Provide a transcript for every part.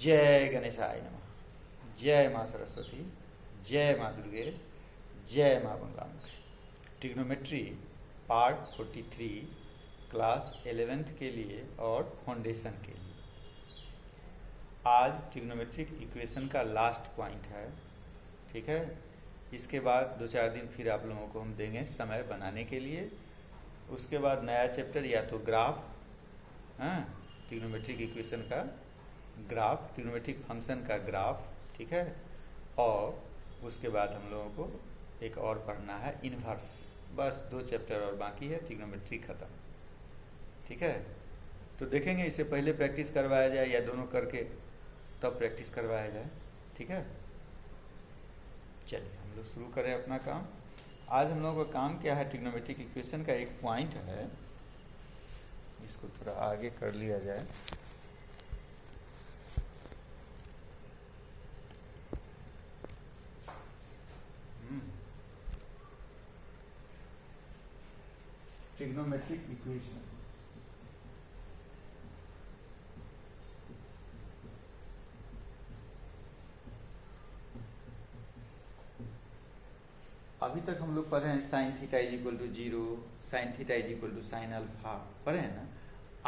जय गणेशाय नमः। जय माँ सरस्वती, जय माँ दुर्गे, जय माँ बंगामुखी। ट्रिग्नोमेट्री पार्ट 43 क्लास 11th के लिए और फाउंडेशन के लिए। आज ट्रिग्नोमेट्रिक इक्वेशन का लास्ट पॉइंट है, ठीक है। इसके बाद 2-4 दिन फिर आप लोगों को हम देंगे समय बनाने के लिए। उसके बाद नया चैप्टर या तो ग्राफ, हाँ, ट्रिग्नोमेट्रिक इक्वेशन का ग्राफ, ट्रिग्नोमेट्रिक फंक्शन का ग्राफ, ठीक है। और उसके बाद हम लोगों को एक और पढ़ना है इन्वर्स। बस 2 चैप्टर और बाकी है, ट्रिग्नोमेट्री खत्म, ठीक है। तो देखेंगे, इससे पहले प्रैक्टिस करवाया जाए या दोनों करके तब प्रैक्टिस करवाया जाए, ठीक है। चलिए हम लोग शुरू करें अपना काम। आज हम लोगों का काम क्या है, ट्रिग्नोमेट्रिक इक्वेशन का एक पॉइंट है, इसको थोड़ा आगे कर लिया जाए। ट्रिग्नोमेट्रिक इक्वेशन, अभी तक हम लोग पढ़े हैं sine theta is equal to 0, sine theta is equal to sine alpha, पढ़े हैं ना।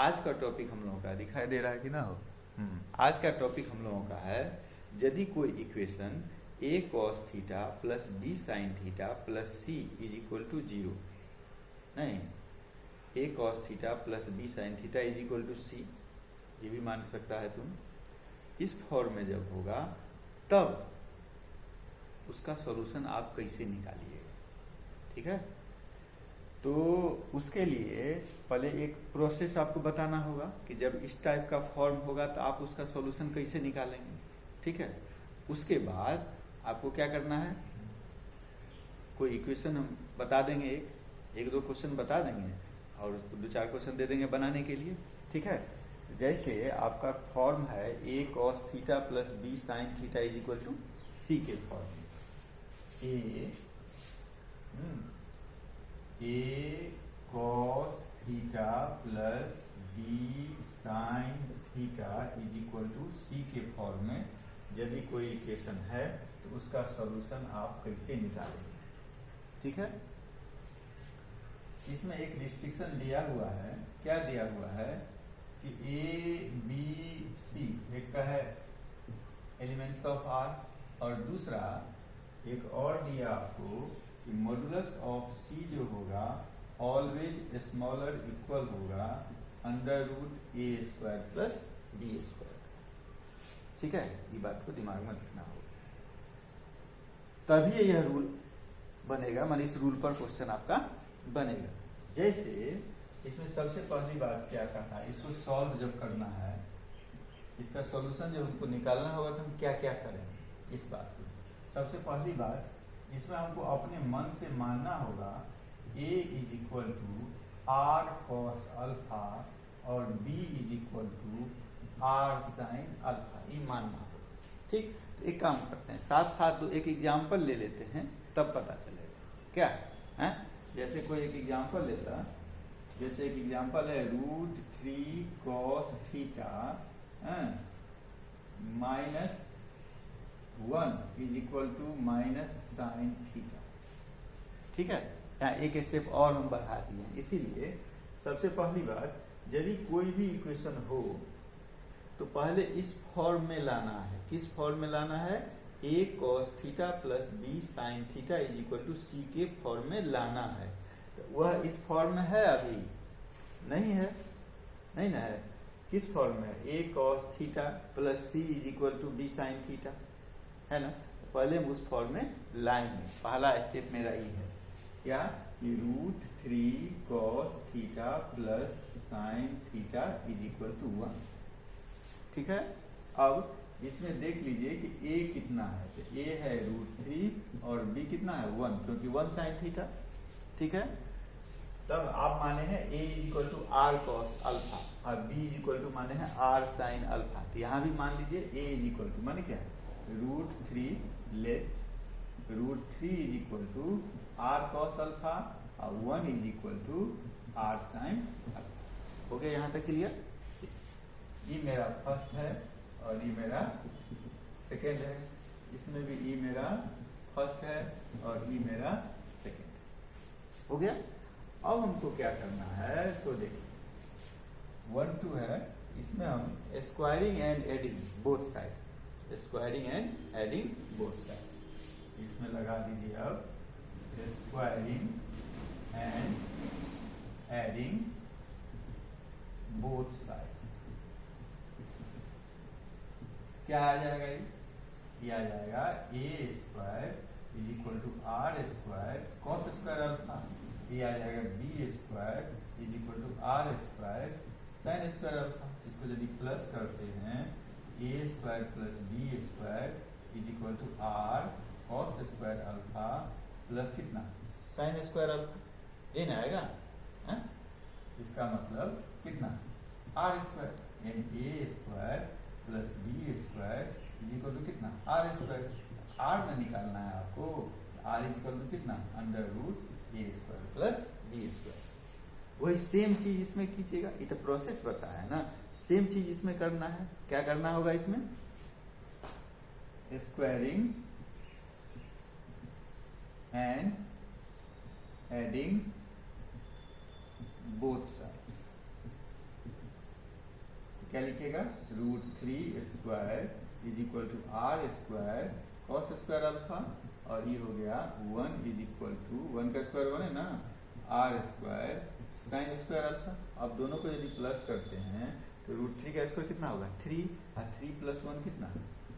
आज का टॉपिक हम लोगों का दिखाई दे रहा है कि ना हो। आज का टॉपिक हम लोगों का है, यदि कोई equation a cos theta plus b sine theta plus c is equal to 0, नहीं, a cos theta plus b sine theta is equal to c, ये भी मान सकता है तुम। इस फॉर्म में जब होगा तब उसका सॉल्यूशन आप कैसे निकालिएगा, ठीक है। तो उसके लिए पहले एक प्रोसेस आपको बताना होगा कि जब इस टाइप का फॉर्म होगा तो आप उसका सॉल्यूशन कैसे निकालेंगे, ठीक है। उसके बाद आपको क्या करना है, कोई इक्वेशन हम बता देंगे, एक दो क्वेश्चन बता देंगे और 2-4 क्वेश्चन दे देंगे बनाने के लिए, ठीक है। जैसे आपका फॉर्म है a cos theta plus b sine theta is equal to c के फॉर्म में। a cos theta plus b sine theta is equal to c के फॉर्म में यदि कोई इक्वेशन है तो उसका सॉल्यूशन आप कैसे निकालेंगे, ठीक है। इसमें एक रिस्ट्रिक्शन दिया हुआ है, क्या दिया हुआ है कि a b c एक का है एलिमेंट्स ऑफ r और दूसरा एक और दिया आपको कि मॉडुलस ऑफ c जो होगा ऑलवेज स्मॉलर इक्वल होगा under root a square plus b square, ठीक है। ये बात को दिमाग में रखना होगा, तभी यह रूल बनेगा, मान इस रूल पर क्वेश्चन आपका बनेगा। जैसे इसमें सबसे पहली बात क्या कहा, इसको सॉल्व जब करना है, इसका सॉल्यूशन जब हमको निकालना होगा तो हम क्या क्या करेंगे, इस बात को सबसे पहली बात इसमें हमको अपने मन से मानना होगा a is equal to R cos alpha और b is equal to R sine alpha, ये मानना होगा, ठीक। तो एक काम करते हैं, साथ साथ एक एग्जाम्पल ले लेते हैं तब पता चलेगा क्या है। जैसे कोई एक एग्जाम्पल लेता, जैसे एक एग्जाम्पल है √3 cos theta minus 1 is equal to minus sine theta, ठीक है। यहाँ एक स्टेप और हम बढ़ा दिए, इसीलिए सबसे पहली बात, यदि कोई भी इक्वेशन हो तो पहले इस फॉर्म में लाना है। किस फॉर्म में लाना है, a cos theta plus b sine theta is equal to c के फॉर्म में लाना है। तो वह इस फॉर्म में है, अभी नहीं है, नहीं ना है। किस फॉर्म में, a cos theta plus c is equal to b sine theta, है ना। पहले हम उस फॉर्म में लाएंगे, पहला स्टेप मेरा ये है, क्या, √3 cos theta plus sine theta is equal to 1, ठीक है। अब इसमें देख लीजिए कि a कितना है, तो a है √3 और b कितना है 1, क्योंकि 1 साइन थीटा, ठीक है। तब आप माने हैं a is equal to R cos alpha और b इज इक्वल टू माने हैं आर साइन अल्फा। तो यहाँ भी मान लीजिए a इज इक्वल टू माने क्या है, √3 let √3 is equal to R cos alpha और 1 is equal to R sine alpha. हो गया यहाँ तक क्लियर। ये मेरा फर्स्ट है और ई मेरा सेकेंड है, इसमें भी ई मेरा फर्स्ट है और ई मेरा सेकेंड। हो गया। अब हमको क्या करना है, सो देखिए 1 2 है, इसमें हम squaring and adding both side, squaring and adding both side, इसमें लगा दीजिए अब squaring and adding both sides. क्या आ जाएगा ये आ जाएगा A square is equal to R square cos square alpha, ये आ जाएगा B square is equal to R square sine square alpha. इसको यदि प्लस करते हैं A square plus B square is equal to R cos square alpha plus कितना sine square alpha, ये ना आएगा है? इसका मतलब कितना आर स्क्वायर, यानी A square plus B square is equal to कितना आर स्क्वायर। आर में निकालना है आपको, आर इज इक्वल टू कितना under root A square plus B square. वही सेम चीज इसमें कीजिएगा, ये तो प्रोसेस बताया है ना, सेम चीज इसमें करना है। क्या करना होगा इसमें, squaring and adding both sides. क्या लिखेगा, root 3 square is equal to R square cos square alpha, और ये हो गया 1 इज इक्वल टू 1 का स्क्वायर 1 है ना, R square sine square alpha. अब दोनों को यदि प्लस करते हैं तो रूट 3 का स्क्वायर कितना होगा 3, और 3 प्लस 1 कितना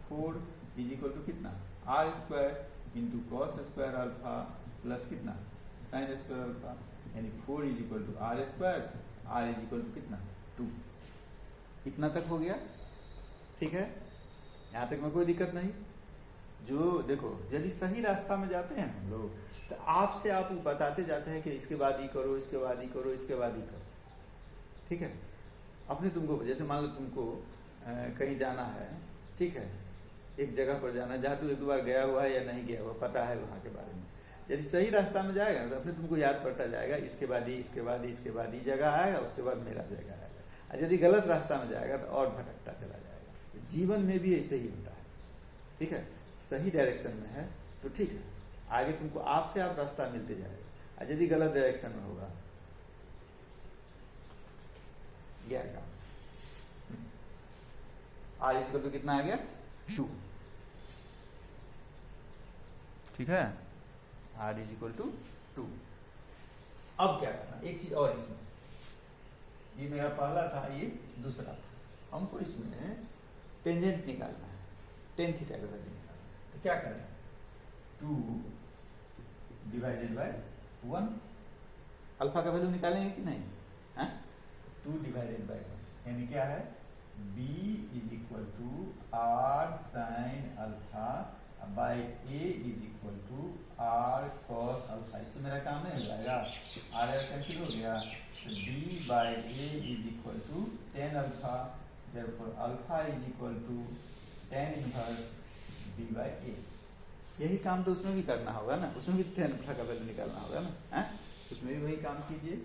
4 इज इक्वल टू कितना R square into cos square alpha plus कितना साइन स्क्वायर अल्फा, यानी 4 is equal to R square, R is equal to कितना 2। इतना तक हो गया, ठीक है, यहाँ तक में कोई दिक्कत नहीं। जो देखो यदि सही रास्ता में जाते हैं हम लोग तो आपसे आप बताते जाते हैं कि इसके बाद ही करो, इसके बाद ही करो, इसके बाद ही करो, ठीक है। अपने तुमको जैसे मान लो तुमको कहीं जाना है, ठीक है, एक जगह पर जाना है जहाँ तू एक दो बार गया हुआ है या नहीं गया हुआ, पता है वहाँ के बारे में, यदि सही रास्ता में जाएगा तो अपने तुमको याद पड़ता जाएगा, इसके बाद ही इसके बाद ही इसके बाद ही जगह आएगा, उसके बाद मेरा जगह आएगा। और यदि गलत रास्ता में जाएगा तो और भटकता चला जाएगा। जीवन में भी ऐसे ही होता है, ठीक है। सही डायरेक्शन में है तो ठीक है, आगे तुमको आपसे आप रास्ता मिलते जाएगा, और यदि गलत डायरेक्शन में होगा गया काम। आर इक्वल टू कितना आ गया 2, ठीक है, आर इज इक्वल टू 2। अब क्या करना, एक चीज और इसमें, ये मेरा पहला था, ये दूसरा था, हमको इसमें टेंजेंट निकालना है, टेन थीटा का वैल्यू निकालना है। तो क्या करें, 2 डिवाइडेड बाय 1, अल्फा का वैल्यू निकालेंगे कि नहीं, है 2 डिवाइडेड बाय 1, यानी क्या है b is equal to R sine alpha by A is equal to R cos alpha. इससे मेरा काम नहीं हो जाएगा, आर कैंसिल हो गया, तो b by A is equal to 10 alpha, therefore alpha is equal to 10 inverse b by A. यही काम तो उसमें भी करना होगा ना, उसमें भी 10 अल्फा का वैल्यू निकालना होगा ना, है उसमें भी वही काम कीजिए,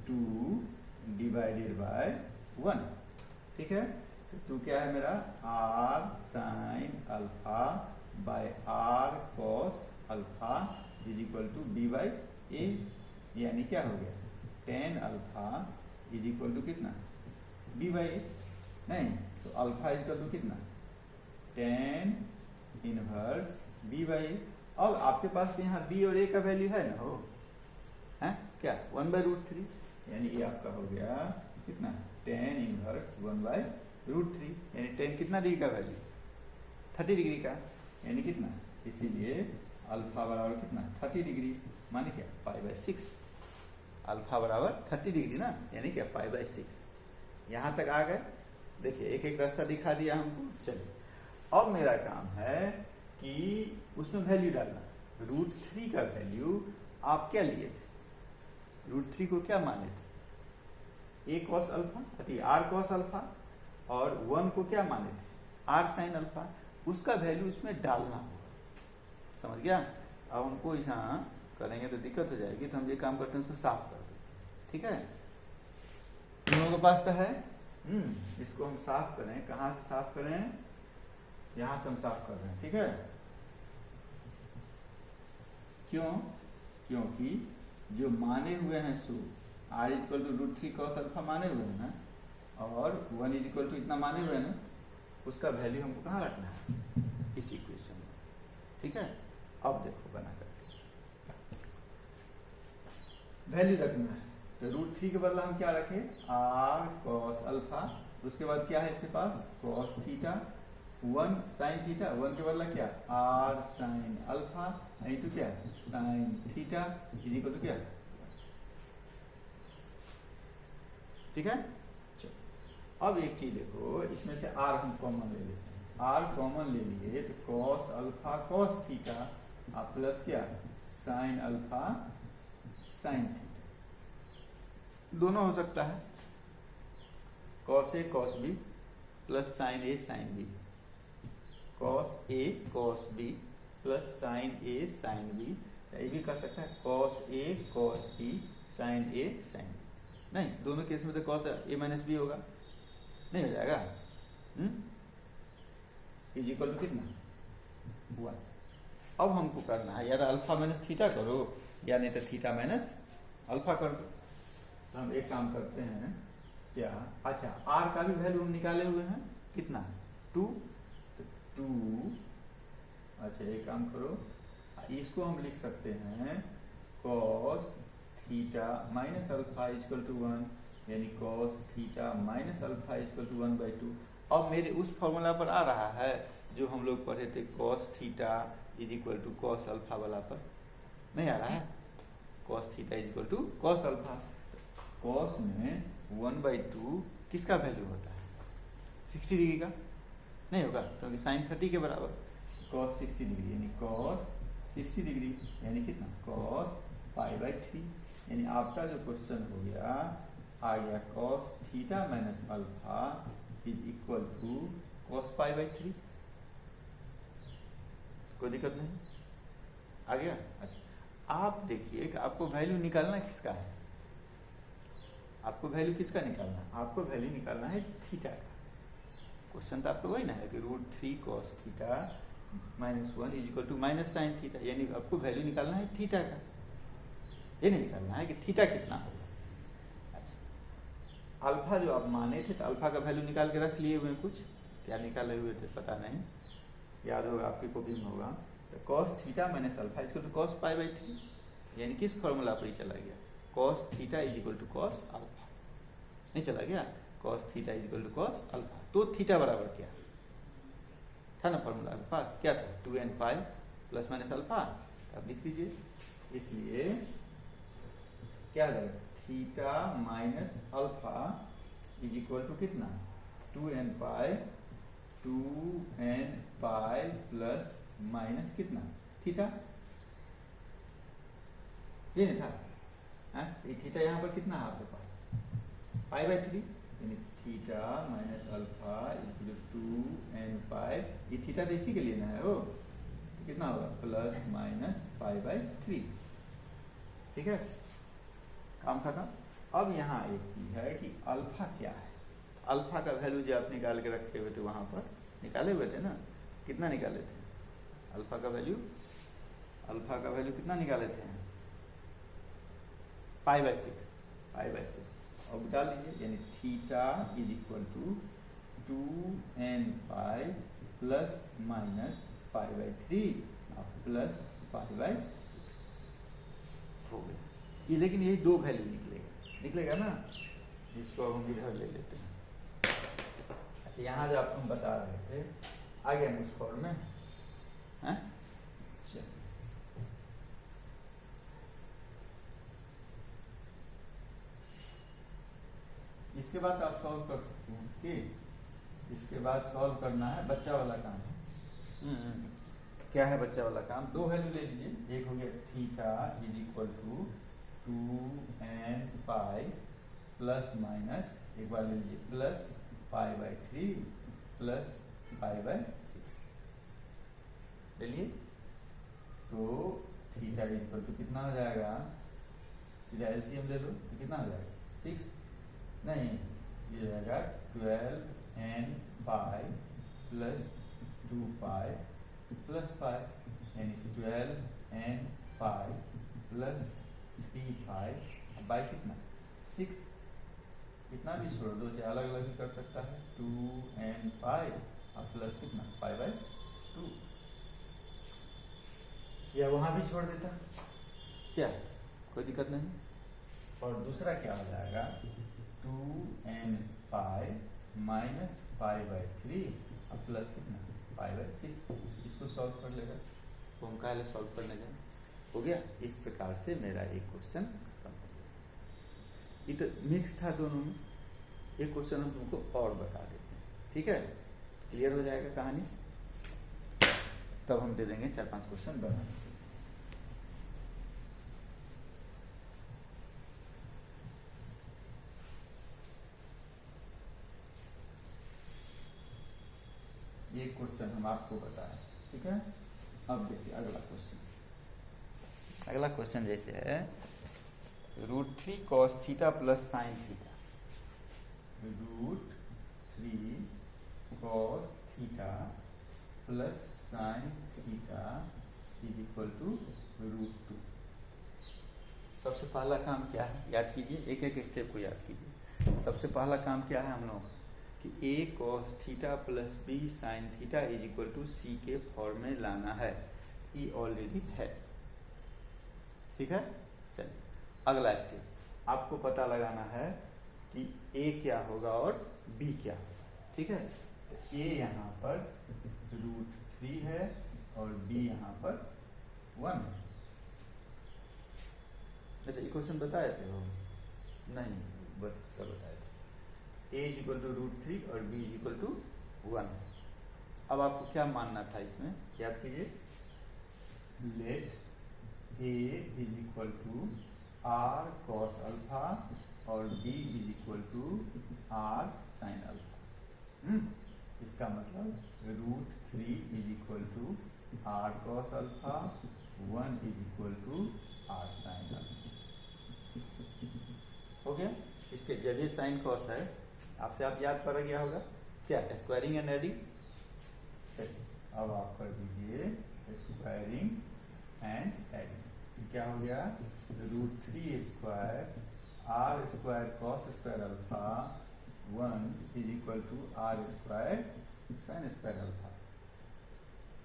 2 डिवाइडेड बाय 1, ठीक है। तो 2 क्या है मेरा R sine alpha by R cos alpha is equal to B by A, यानी क्या हो गया 10 अल्फा इज इक्वल टू कितना बी बाई ए, नहीं तो अल्फा इज इक्वल टू कितना 10 इनवर्स बी बाई ए। अब आपके पास तो यहाँ बी और ए का वैल्यू है ना, हो है क्या 1/√3, यानी ये आपका हो गया कितना 10 इनवर्स 1/√3, यानी 10 कितना डिग्री का वैल्यू 30 डिग्री का, यानी कितना, इसीलिए अल्फा बराबर कितना 30 डिग्री, माने क्या π/6, अल्फा बराबर 30 डिग्री ना, यानी क्या π/6। यहाँ तक आ गए, देखिए एक एक रास्ता दिखा दिया हमको। चलिए अब मेरा काम है कि उसमें वैल्यू डालना। √3 का वैल्यू आप क्या लिए थे, √3 को क्या माने थे a cos alpha, r cos alpha, और 1 को क्या माने थे r sin अल्फा, उसका वैल्यू उसमें डालना होगा, समझ गया। अब हमको यहाँ करेंगे तो दिक्कत हो जाएगी, तो हम ये काम करते हैं उसको साफ कर देते हैं, ठीक है। तुम लोगों के पास तो है, इसको हम साफ करें, कहाँ से साफ करें, यहां से हम साफ कर रहे हैं, ठीक है। क्यों? क्योंकि जो माने हुए हैं सूत्र r equal to root three cos alpha माने हुए हैं ना, और 1 इज इक्वल टू इतना माने हुए हैं ना, उसका वैल्यू हमको कहाँ रखना है? इस इक्वेशन में, ठीक है। अब देखो बना करके वैल्यू रखना है, तो रूट थ्री के बदला हम क्या रखें? r कॉस अल्फा, उसके बाद क्या है इसके पास? कॉस थीटा, 1 साइन थीटा, 1 के बदला क्या? r साइन अल्फा इंटू क्या? Sine theta is equal to क्या? ठीक है। चलो अब एक चीज देखो, इसमें से r हम कॉमन ले लेते हैं। r कॉमन ले लिए तो cos alpha cos theta plus क्या? साइन अल्फा साइन थीटा, दोनों हो सकता है। Cos A cos B plus sign A sine B, cos A cos B plus sign A sine B, ये भी कर सकता है cos A cos B sign A sine B. नहीं, दोनों केस में तो कॉस ए माइनस बी होगा, नहीं हो जाएगा। इज इक्वल टू कितना? 1। अब हमको करना है या तो अल्फा माइनस थीटा करो या नहीं तो थीटा माइनस अल्फा कर दो। तो हम एक काम करते हैं क्या, अच्छा r का भी वैल्यू हम निकाले हुए हैं, कितना? 2, तो 2, अच्छा एक काम करो, इसको हम लिख सकते हैं cos theta minus alpha equal to 1, यानी cos theta minus alpha equal to 1/2। अब मेरे उस फॉर्मूला पर आ रहा है जो हम लोग पढ़े थे, cos theta is equal to cos alpha वाला पर नहीं आ रहा है? cos theta is equal to cos alpha. cos में 1/2 किसका वैल्यू होता है? 60 डिग्री का नहीं होगा, क्योंकि साइन 30 के बराबर cos 60 डिग्री, यानी cos 60 डिग्री यानी कितना? cos π/3। यानी आपका जो क्वेश्चन हो गया आ गया cos theta minus alpha is equal to cos π/3। कोई दिक्कत नहीं, आ गया। अच्छा आप देखिए कि आपको वैल्यू निकालना किसका है? आपको वैल्यू किसका निकालना है? आपको वैल्यू निकालना है थीटा का। क्वेश्चन तो आपको वही ना है कि √3 cos theta -1 is equal to minus sine theta, यानी आपको वैल्यू निकालना है थीटा का, ये नहीं निकालना है कि थीटा कितना होगा। अच्छा अल्फा जो आप माने थे तो अल्फा का वैल्यू निकाल के रख लिए हुए, कुछ क्या निकाले हुए थे पता नहीं, याद होगा आपकी कॉपी में होगा। तो cos theta minus alpha is equal to cos π/3, यानी किस फॉर्मूला पर ही चला गया? cos theta is equal to cos alpha, नहीं चला गया? cos theta is equal to cos alpha. तो थीटा बराबर क्या था ना फॉर्मूला के पास? क्या था? 2n pi plus minus alpha. अब लिख दीजिए, इसलिए क्या हो जाएगा? Theta minus alpha is equal to कितना? 2n पाई प्लस माइनस कितना? थीटा। ये नहीं था? ये थीटा यहाँ पर कितना है आपके पास? π/3, यानी theta minus alpha equal to 2n pi, ये थीटा तो इसी के लिए ना है वो, तो कितना होगा? Plus minus π/3। ठीक है, काम खत्म। अब यहाँ एक चीज है कि अल्फा क्या है। अल्फा का वैल्यू जो आप निकाल के रखे हुए थे वहां पर, निकाले हुए थे ना, कितना निकाले थे? अल्फा का वैल्यू कितना निकाले थे? π/6। अब डाल दीजिए, यानी theta is equal to 2n pi plus minus π/3 plus π/6 हो गया ये। लेकिन यही दो वैल्यू निकलेगा ना, इसको हम इधर ले लेते हैं। अच्छा यहाँ जो आपको हम बता रहे थे आ गया उस फॉर्म में, हैं? इसके बाद आप सॉल्व कर सकते हैं कि इसके बाद सॉल्व करना है बच्चा वाला काम। क्या है बच्चा वाला काम? दो वैल्यू ले लीजिए, एक हो गया theta is equal to 2n pi plus minus, एक बार ले लीजिए प्लस π/3 प्लस π/6 ले लिए। तो थीटा इज इक्वल टू कितना हो जाएगा? सीधा एलसीएम ले लो, तो कितना हो जाएगा? 6 नहीं, ये जाएगा 12n pi plus 2 pi plus pi, यानी 12n pi plus 3 pi by कितना 6। कितना भी छोड़ दो, चाहे अलग अलग भी कर सकता है, 2n पाई और प्लस कितना पाई बाई 2, या वहां भी छोड़ देता, क्या कोई दिक्कत नहीं। और दूसरा क्या हो जाएगा 2n pi minus pi by 3 और प्लस कितना पाई बाई 6। इसको सॉल्व कर लेगा, तो हम काहे सॉल्व करने जाए, हो गया। इस प्रकार से मेरा एक क्वेश्चन खत्म हो गया। ये तो मिक्स था दोनों में, एक क्वेश्चन हम तुमको और बता देते हैं, ठीक है, क्लियर हो जाएगा कहानी। तब हम दे देंगे 4-5 क्वेश्चन बना। ये क्वेश्चन हम आपको बताएं, ठीक है। अब देखिए अगला क्वेश्चन। अगला क्वेश्चन जैसे है √3 cos theta plus sine theta. √3 cos theta plus sine theta is equal to √2। सबसे पहला काम क्या है, याद कीजिए, एक एक स्टेप को याद कीजिए। सबसे पहला काम क्या है हम लोग कि a cos theta plus b sine theta is equal to c के फॉर्म में लाना है। ये ऑलरेडी है, ठीक है। चलिए अगला स्टेप, आपको पता लगाना है कि a क्या होगा और b क्या होगा, ठीक है। तो a यहाँ पर √3 है और b यहाँ पर 1 है। अच्छा ये क्वेश्चन बताए थे वो नहीं, बता बताए थे। a इज इक्वल टू √3 और b इज इक्वल टू 1। अब आपको क्या मानना था इसमें, याद कीजिए, let a is equal to r cos alpha और b is equal to r sin alpha. इसका मतलब √3 is equal to r cos alpha, 1 is equal to r sin alpha. हो गया। इसके जब ये साइन कॉस है आपसे आप याद पड़ गया होगा क्या, स्क्वायरिंग एंड एडिंग। चलिए अब आप कर दीजिए स्क्वायरिंग एंड एडिंग। क्या हो गया, √3 square r square cos square alpha 1 is equal to r square sine square alpha.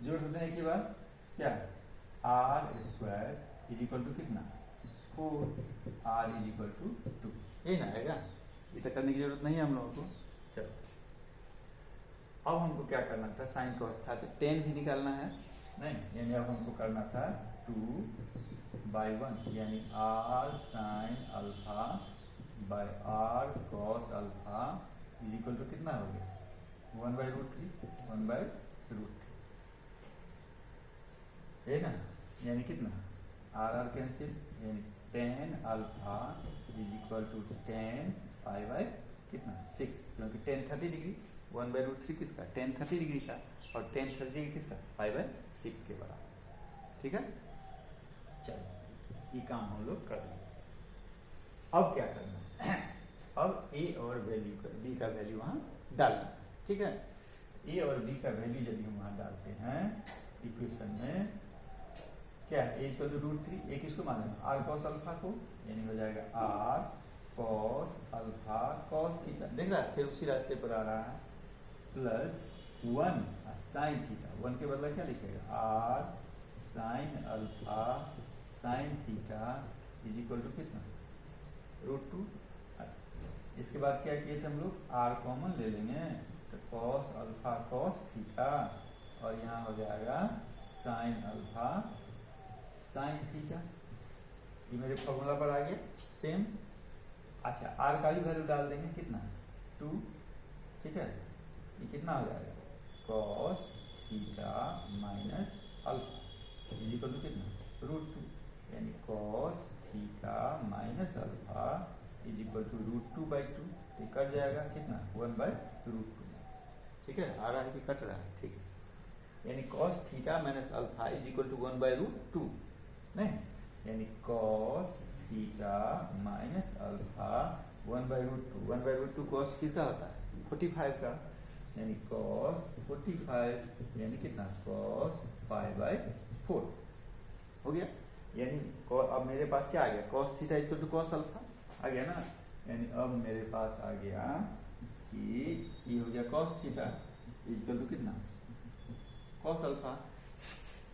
जोड़ देते हैं एक ही बार, क्या r square is equal to कितना 4, r इज इक्वल टू 2। यही ना आएगा, ये तो करने की जरूरत नहीं है हम लोगों को। चलो अब हमको क्या करना था, साइन कॉस था तो tan भी निकालना है, नहीं यानी अब हमको करना था 2/1 यानी r sine alpha by r cos alpha is equal to कितना हो गया 1/√3, 1/√3 है ना, यानी कितना r कैंसिल, यानी tan alpha is equal to tan pi by कितना 6, क्योंकि tan 30 डिग्री 1/√3 किसका tan 30 डिग्री का और tan 30 डिग्री किसका पाई बाय 6 के बराबर, ठीक है। चलो ये काम हम लोग कर देंगे। अब क्या करना है, अब a और वैल्यू का b का वैल्यू वहां डालना, ठीक है। a और b का वैल्यू जब हम वहां डालते हैं इक्वेशन में, क्या है a इक्वल टू √3, a किसको माने r cos अल्फा को, यानी हो जाएगा r cos alpha cos theta, देख रहा है फिर उसी रास्ते पर आ रहा है, प्लस 1 साइन थीटा, 1 के बदला क्या लिखेगा r sine alpha sine theta is equal to कितना √2। अच्छा इसके बाद क्या किए थे हम लोग, r कॉमन ले लेंगे तो cos अल्फा cos थीटा और यहाँ हो जाएगा साइन अल्फा साइन थीटा। ये मेरे फॉर्मूला पर आ गया सेम। अच्छा r का भी वैल्यू डाल देंगे कितना 2, ठीक है। ये कितना हो जाएगा cos theta minus alpha is equal to कितना √2, यानी cos theta minus alpha is equal to √2/2, ये कट जाएगा कितना 1/√2, ठीक है। आ रहा है कि कट रहा है, ठीक है। यानी cos theta minus alpha is equal to 1/√2, नहीं यानी cos theta minus alpha 1/√2, 1/√2 cos किसका होता है 45 का, यानी cos 45 यानी कितना cos π/4 हो गया। यानी अब मेरे पास क्या आ गया, cos theta equal to cos alpha आ गया ना। यानी अब मेरे पास आ गया कि ये हो गया cos थीटा इक्वल टू कितना cos अल्फा।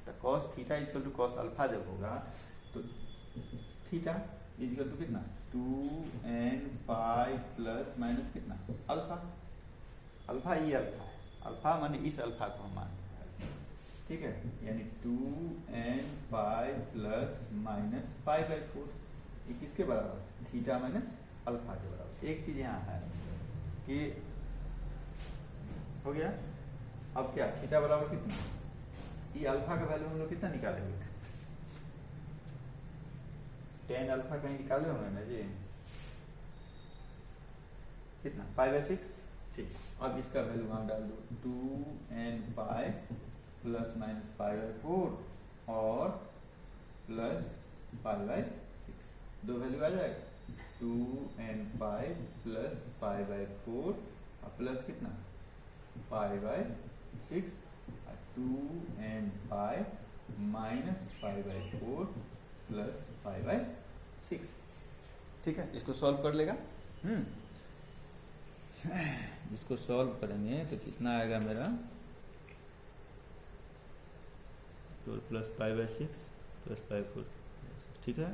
तो cos theta equal to cos alpha जब होगा तो थीटा इक्वल टू कितना 2n पाई प्लस माइनस कितना अल्फा। अल्फा ये अल्फा है, अल्फा माने इस अल्फा को हम मानते हैं, ठीक है। यानी 2n पाई प्लस माइनस π/4 ये किसके बराबर, थीटा माइनस अल्फा के बराबर। एक चीज यहाँ है कि हो गया। अब क्या थीटा बराबर कितना, ये अल्फा का वैल्यू हम लोग कितना निकालेंगे, tan अल्फा कहीं निकाले हुए ना जी, कितना π/6, ठीक। अब इसका वैल्यू वहां डाल दो 2n पाई प्लस माइनस π/4 और प्लस π/6, दो वैल्यू आ जाएगा 2n पाई प्लस π/4 और प्लस कितना π/6 2n पाई माइनस π/4 प्लस π/6, ठीक है। इसको सॉल्व कर लेगा। इसको सॉल्व करेंगे तो कितना आएगा मेरा, तो प्लस π/6 प्लस π/4, ठीक है।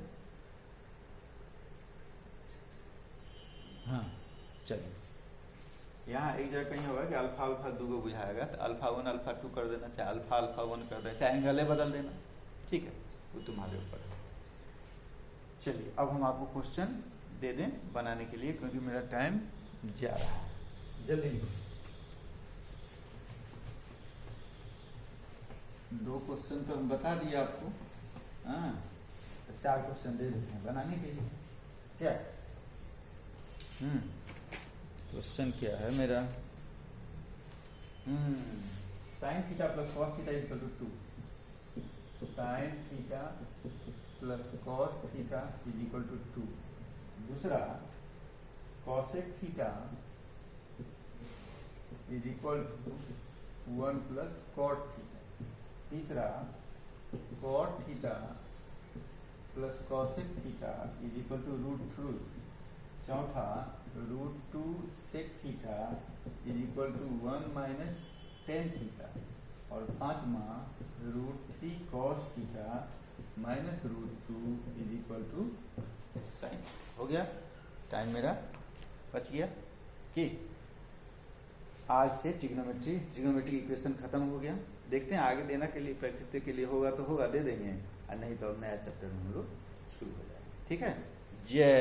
हाँ चलिए, यहाँ एक जगह कहीं होगा कि अल्फा अल्फा दो को बुझाएगा तो अल्फा 1 अल्फा 2 कर देना, चाहे अल्फा 1 कर देना, चाहे एंगल बदल देना, ठीक है, वो तुम्हारे ऊपर है। चलिए अब हम आपको क्वेश्चन दे दें बनाने के लिए, क्योंकि मेरा टाइम जा रहा है, जल्दी लिखो। 2 क्वेश्चन तो हम बता दिए आपको, हाँ, तो 4 क्वेश्चन दे देते हैं बनाने के लिए। क्या क्वेश्चन क्या है मेरा, sine theta plus cos theta equal to 2, sine theta plus cos theta is equal to 2। दूसरा cosec theta is equal to 1 plus cot theta. तीसरा cot theta plus cosec theta is equal to √3। चौथा √2 sec theta is equal to 1 minus tan theta. और पांचवा √3 cos theta minus √2 is equal to sine. हो गया, time मेरा बच गया कि आज से ट्रिग्नोमेट्री इक्वेशन खत्म हो गया। देखते हैं आगे देना के लिए, प्रैक्टिस के लिए होगा तो होगा, दे देंगे, और नहीं तो अब नया चैप्टर में हम लोग शुरू हो जाएंगे, ठीक है। जय